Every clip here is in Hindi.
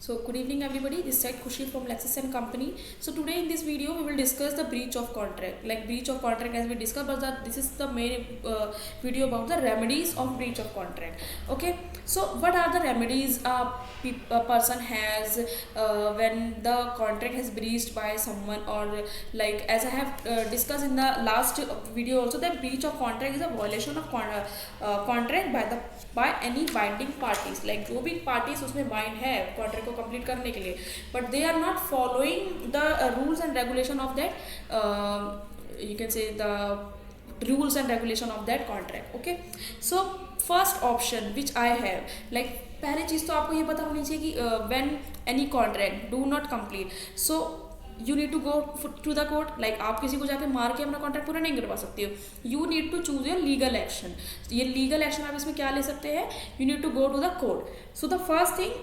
So good evening everybody, this side Khushi from Lexis and Company. So today in this video we will discuss the breach of contract. Like breach of contract as we discussed, but this is the main video about the remedies of breach of contract. Okay, so what are the remedies a person has when the contract has breached by someone, or like as I have discussed in the last video also, that breach of contract is a violation of contract by any binding parties. Like जो भी parties उसमें bind है contract को complete करने के लिए, but they are not following the rules and regulation of that, you can say the rules and regulation of that contract. Okay, so first option which I have, like पहली चीज़ तो आपको ये पता होनी चाहिए कि when any contract do not complete, so you need to go to the court. Like आप किसी को जाके मार के अपना कॉन्ट्रैक्ट पूरा नहीं करवा सकते हो. You need to choose your legal action. ये लीगल एक्शन आप इसमें क्या ले सकते हैं? You need to go to the court. So the first thing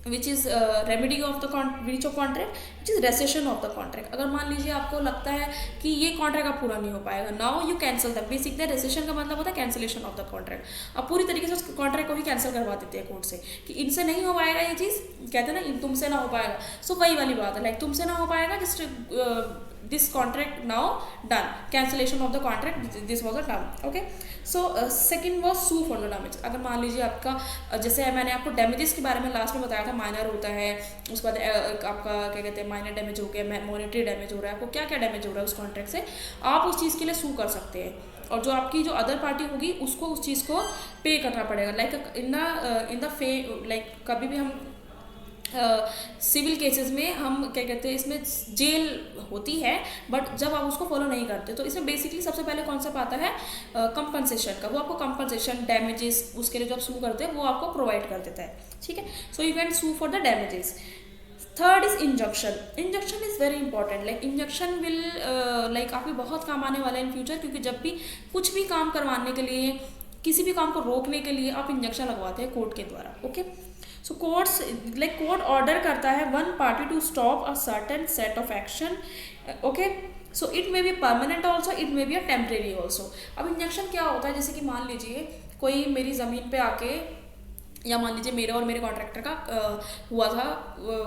which is remedy of the breach of contract, which is rescission of the contract. अगर मान लीजिए आपको लगता है कि ये कॉन्ट्रैक्ट अब पूरा नहीं हो पाएगा, now you cancel the basic. The recession का मतलब होता है कैंसिलेशन ऑफ द कॉन्ट्रैक्ट. अब पूरी तरीके से उस कॉन्ट्रैक्ट को ही कैंसिल करवा देते हैं कोर्ट से कि इनसे नहीं हो पाएगा ये चीज़, कहते हैं ना तुमसे ना हो पाएगा. सो वही वाली बात है, लाइक तुमसे ना हो पाएगा, just this contract now done, cancellation of the contract, this was a term. Okay, so second was sue for the damage. अगर मान लीजिए आपका जैसे मैंने आपको डैमेजेस के बारे में लास्ट में बताया था, माइनर होता है, उसके बाद आपका क्या कहते हैं माइनर डैमेज हो गया, मॉनेटरी डैमेज हो रहा है, आपको क्या क्या डैमेज हो रहा है उस कॉन्ट्रैक्ट से, आप उस चीज़ के लिए सू कर सकते हैं. और जो आपकी जो अदर पार्टी होगी उसको उस चीज़ को पे करना पड़ेगा. लाइक इन द फे लाइक कभी भी हम सिविल केसेस में हम क्या कहते हैं, इसमें जेल होती है, बट जब आप उसको फॉलो नहीं करते तो इसमें बेसिकली सबसे पहले कॉन्सेप्ट आता है कंपनसेशन का. वो आपको कंपनसेशन डैमेजेस उसके लिए जो आप सू करते हैं वो आपको प्रोवाइड कर देता है. ठीक है, so you can sue for the damages. Third is injunction. Injunction is very important. Like injunction will like आपके बहुत काम आने वाला है इन फ्यूचर, क्योंकि जब भी कुछ भी काम करवाने के लिए, किसी भी काम को रोकने के लिए आप इंजंक्शन लगवाते हैं कोर्ट के द्वारा. Okay, so courts like court order करता है one party to stop a certain set of action. Okay, so it may be permanent also, it may be a temporary also. अब इंजंक्शन क्या होता है, जैसे कि मान लीजिए कोई मेरी ज़मीन पे आके, या मान लीजिए मेरा और मेरे कॉन्ट्रैक्टर का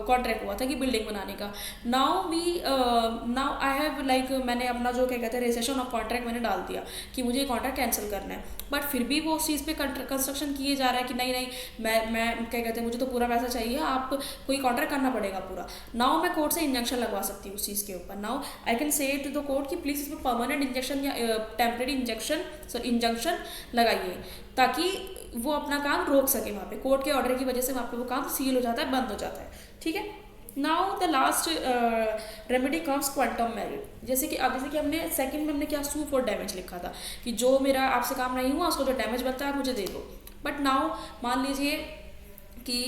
कॉन्ट्रैक्ट हुआ था कि बिल्डिंग बनाने का. नाउ आई हैव लाइक मैंने अपना जो क्या कहते हैं रेसेशन ऑफ कॉन्ट्रैक्ट मैंने डाल दिया कि मुझे कॉन्ट्रैक्ट कैंसिल करना है, बट फिर भी वो उस चीज़ पे कंस्ट्रक्शन किए जा रहा है कि नहीं मैं क्या कहते हैं मुझे तो पूरा पैसा चाहिए, आप कोई कॉन्ट्रैक्ट करना पड़ेगा पूरा. नाउ मैं कोर्ट से इंजंक्शन लगवा सकती हूँ उस चीज़ के ऊपर. Now I can say to the court कि प्लीज़ इसमें परमानेंट इंजेक्शन या टेम्परेरी इंजंक्शन लगाइए, ताकि वो अपना काम रोक सके. वहाँ पे कोर्ट के ऑर्डर की वजह से वहाँ पे वो काम सील हो जाता है, बंद हो जाता है. ठीक है, now the last remedy comes quantum merit. जैसे कि हमने सेकंड में हमने क्या सू फॉर डैमेज लिखा था कि जो मेरा आपसे काम नहीं हुआ उसको जो डैमेज बनता है आप मुझे दे दो. बट नाउ मान लीजिए कि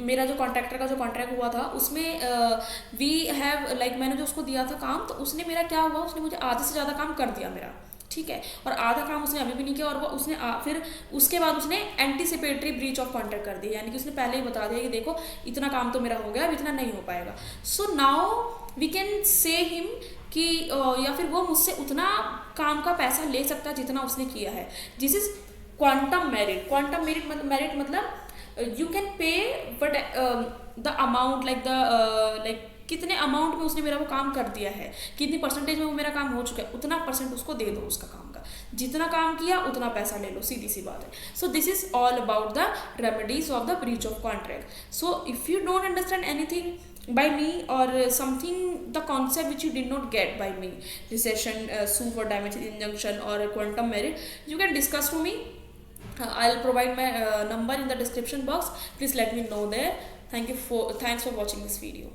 मेरा जो कॉन्ट्रैक्टर का जो कॉन्ट्रैक्ट हुआ था उसमें वी हैव लाइक मैंने जो उसको दिया था काम, तो उसने मेरा क्या हुआ, उसने मुझे आधे से ज़्यादा काम कर दिया मेरा. ठीक है, और आधा काम उसने अभी भी नहीं किया, और वो उसने फिर उसके बाद उसने एंटीसिपेटरी ब्रीच ऑफ कॉन्ट्रैक्ट कर दिया, यानी कि उसने पहले ही बता दिया कि देखो इतना काम तो मेरा हो गया, अब इतना नहीं हो पाएगा. So now we can say him कि या फिर वो मुझसे उतना काम का पैसा ले सकता है जितना उसने किया है. This is quantum meruit. Quantum meruit मतलब you can pay but the amount like कितने अमाउंट में उसने मेरा वो काम कर दिया है, कितनी परसेंटेज में वो मेरा काम हो चुका है, उतना परसेंट उसको दे दो उसका काम का. जितना काम किया उतना पैसा ले लो, सीधी सी बात है. So this is all about the remedies of the breach of contract. So if you don't understand anything by me, or something the concept which you did not get by me, recession, sue for damage, injunction or quantum merit, you can discuss to me. I'll provide my number in the description box. Please let me know there. Thanks for watching this video.